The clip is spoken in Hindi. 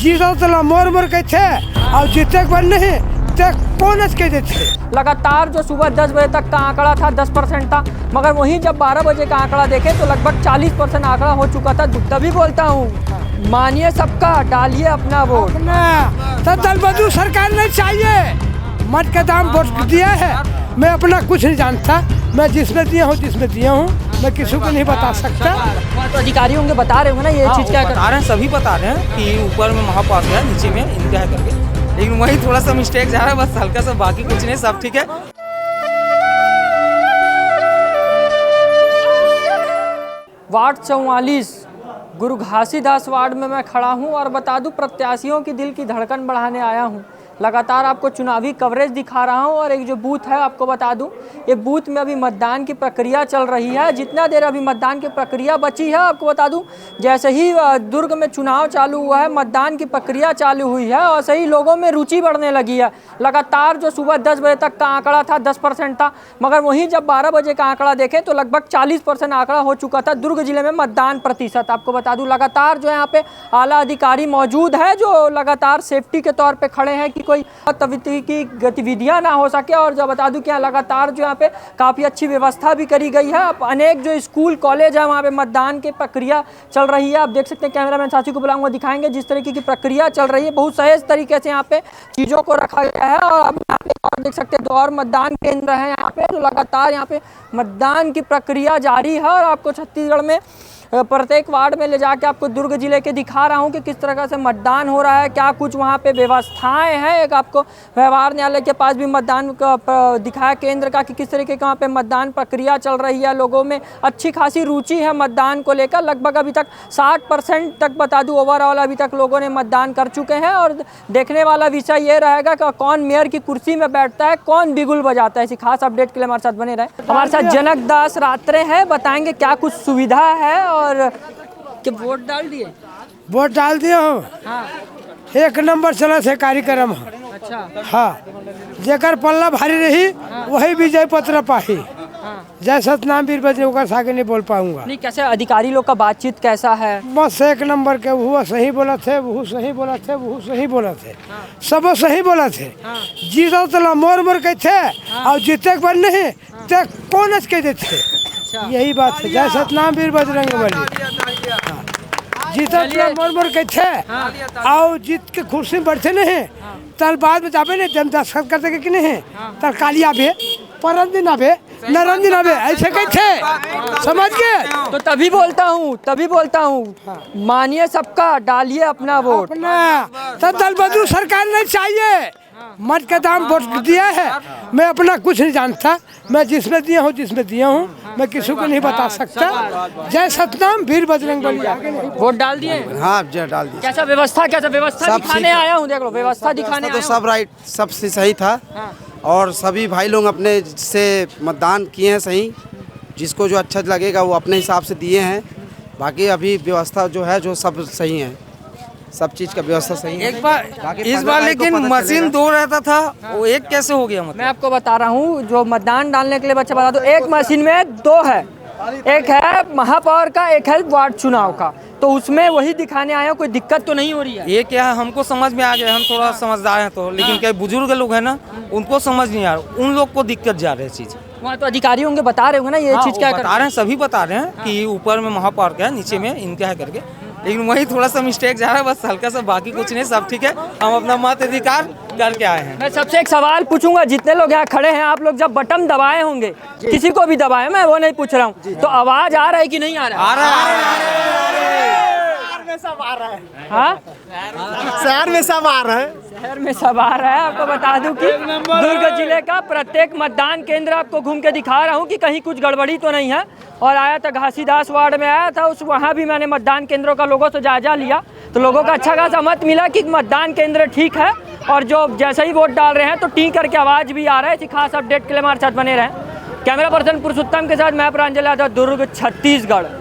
जीरो तो मोर के थे और जीते बन नहीं तो कौन के थे। लगातार जो सुबह 10 बजे तक का आंकड़ा था 10% था, मगर वहीं जब 12 बजे का आंकड़ा देखें तो लगभग 40% आंकड़ा हो चुका था। तभी बोलता हूँ मानिए सबका, डालिए अपना वोट। तो दल बदलू सरकार नहीं चाहिए। मत का दाम वोट दिया है, मैं अपना कुछ नहीं जानता, मैं जिसमें दिया हूँ मैं किसी को नहीं बता सकता। तो अधिकारी होंगे बता रहे होंगे ना ये चीज़ क्या बता रहे हैं, सभी बता रहे हैं कि ऊपर में महापास है, नीचे में इनका है करके, लेकिन वही थोड़ा सा मिस्टेक जा रहा है बस हल्का सा, बाकी कुछ नहीं, सब ठीक है। वार्ड 44 गुरु घासीदास वार्ड में मैं खड़ा हूं और बता दूं प्रत्याशियों की दिल की धड़कन बढ़ाने आया हूं। लगातार आपको चुनावी कवरेज दिखा रहा हूं और एक जो बूथ है आपको बता दूं, ये बूथ में अभी मतदान की प्रक्रिया चल रही है। जितना देर अभी मतदान की प्रक्रिया बची है आपको बता दूं, जैसे ही दुर्ग में चुनाव चालू हुआ है मतदान की प्रक्रिया चालू हुई है और सही लोगों में रुचि बढ़ने लगी है। लगातार जो सुबह 10 बजे तक का आंकड़ा था 10% था, मगर वहीं जब 12 बजे का आंकड़ा देखें तो लगभग 40% आंकड़ा हो चुका था दुर्ग जिले में मतदान प्रतिशत। आपको बता दूं लगातार जो यहाँ पे आला अधिकारी मौजूद है जो लगातार सेफ्टी के तौर पे खड़े हैं कि कोई तविती की गतिविधियां ना हो सके। और जो बता दूं कि यहाँ लगातार जो यहाँ पे काफ़ी अच्छी व्यवस्था भी करी गई है। अनेक जो स्कूल कॉलेज है वहाँ पे मतदान की प्रक्रिया चल रही है। आप देख सकते हैं, कैमरामैन साथी को बुलाऊंगा, दिखाएंगे जिस तरीके की प्रक्रिया चल रही है। बहुत सहज तरीके से यहाँ पे चीज़ों को रखा गया है। और अब यहाँ पे और देख सकते हैं 2 और मतदान केंद्र है यहाँ पे, तो लगातार यहाँ पे मतदान की प्रक्रिया जारी है। और आपको छत्तीसगढ़ में प्रत्येक वार्ड में ले जाके आपको दुर्ग जिले के दिखा रहा हूं कि किस तरह से मतदान हो रहा है, क्या कुछ वहां पे व्यवस्थाएं हैं। एक आपको व्यवहार न्यायालय के पास भी मतदान का दिखाया केंद्र का कि किस तरीके का वहाँ पे मतदान प्रक्रिया चल रही है। लोगों में अच्छी खासी रुचि है मतदान को लेकर। लगभग अभी तक 60% तक बता दूं ओवरऑल अभी तक लोगों ने मतदान कर चुके हैं। और देखने वाला विषय ये रहेगा कि कौन मेयर की कुर्सी में बैठता है, कौन बिगुल बजाता है। इसी खास अपडेट के लिए हमारे साथ बने रहे। हमारे साथ जनक दास रात्रे हैं, बताएंगे क्या कुछ सुविधा है और कि वोट डाल दिए। वोट डाल दिए हो। हाँ। 1 नंबर चला से कार्यक्रम है। अच्छा। हाँ, जेकर पल्ला भारी रही वही विजय पत्र पाही। हाँ। जय सतनाम वीर बजरंग आगे नहीं बोल पाऊंगा। नहीं, कैसे अधिकारी लोग का बातचीत कैसा है? बस 1 नंबर के, वो सही बोला थे, वो सही बोला थे, वो सही बोला थे। हाँ। सब सही बोला थे। हाँ। जीरो तो मोर के थे। हाँ। और जीते बन नहीं तो कौन के थे। अच्छा। यही बात है। जय सतनाम वीर बजरंग बली। जीता मोर के थे। हाँ। और जीत के कुर्सी में बैठे नहीं। तल बाद में जाबे नहीं, जब दस्तखत करते कि नहीं। तल काली आबे, परम दिन आबे, नरम दिन आबे, ऐसे कहे थे। समझ के तो तभी बोलता हूँ मानिए सबका, डालिए अपना वोट। तो दल बदलू सरकार नहीं चाहिए। मत का दाम वोट दिया है, मैं अपना कुछ नहीं जानता, मैं जिसमें दिया हूँ मैं किसी को नहीं बता सकता। जय सतनाम वीर बजरंग बली। वोट डाल दिए? हाँ डाल दिया। कैसा व्यवस्था दिखाने आया हूँ। देख लो व्यवस्था दिखाने तो सब राइट, सब सही था। हाँ। और सभी भाई लोग अपने से मतदान किए हैं सही, जिसको जो अच्छा लगेगा वो अपने हिसाब से दिए हैं। बाकी अभी व्यवस्था जो है जो सब सही है, सब चीज का व्यवस्था सही है। एक बार इस बार लेकिन मशीन 2 रहता था, वो 1 कैसे हो गया? मैं आपको बता रहा हूँ, जो मतदान डालने के लिए बच्चा बता दो, 1 मशीन में 2 है। एक है महापौर का, एक है वार्ड चुनाव का, तो उसमें वही दिखाने आया। कोई दिक्कत तो नहीं हो रही है? ये क्या है, हमको समझ में आ गया, हम थोड़ा समझदार हैं तो, लेकिन क्या बुजुर्ग लोग हैं ना, उनको समझ नहीं आ रहा, उन लोग को दिक्कत जा रही है चीज़। वहाँ तो अधिकारी होंगे बता रहे होंगे ना ये चीज़ क्या बता रहे हैं, सभी बता रहे हैं कि ऊपर में महापौर का है, नीचे में इनका है करके, लेकिन वही थोड़ा सा मिस्टेक जा रहा है बस हल्का सा, बाकी कुछ नहीं, सब ठीक है। हम अपना मत अधिकार करके आए हैं। मैं सबसे एक सवाल पूछूंगा, जितने लोग यहाँ खड़े हैं, आप लोग जब बटन दबाए होंगे, किसी को भी दबाए, मैं वो नहीं पूछ रहा हूँ, तो आवाज आ रहा है कि नहीं आ रहा? आ रहा है। हाँ, शहर में सब आ रहा है। शहर में सब आ रहा है। आपको बता दूं कि दुर्ग जिले का प्रत्येक मतदान केंद्र आपको घूम के दिखा रहा हूं कि कहीं कुछ गड़बड़ी तो नहीं है। और आया था घासीदास वार्ड में आया था, उस वहाँ भी मैंने मतदान केंद्रों का लोगों से जायजा लिया, तो लोगों का अच्छा खासा मत मिला कि मतदान केंद्र ठीक है। और जो जैसे ही वोट डाल रहे हैं तो टी करके आवाज़ भी आ रहा है। इसी खास अपडेट के लिए हमारे साथ बने रहें। कैमरा पर्सन पुरुषोत्तम के साथ मैं प्रांजल यादव, दुर्ग, छत्तीसगढ़।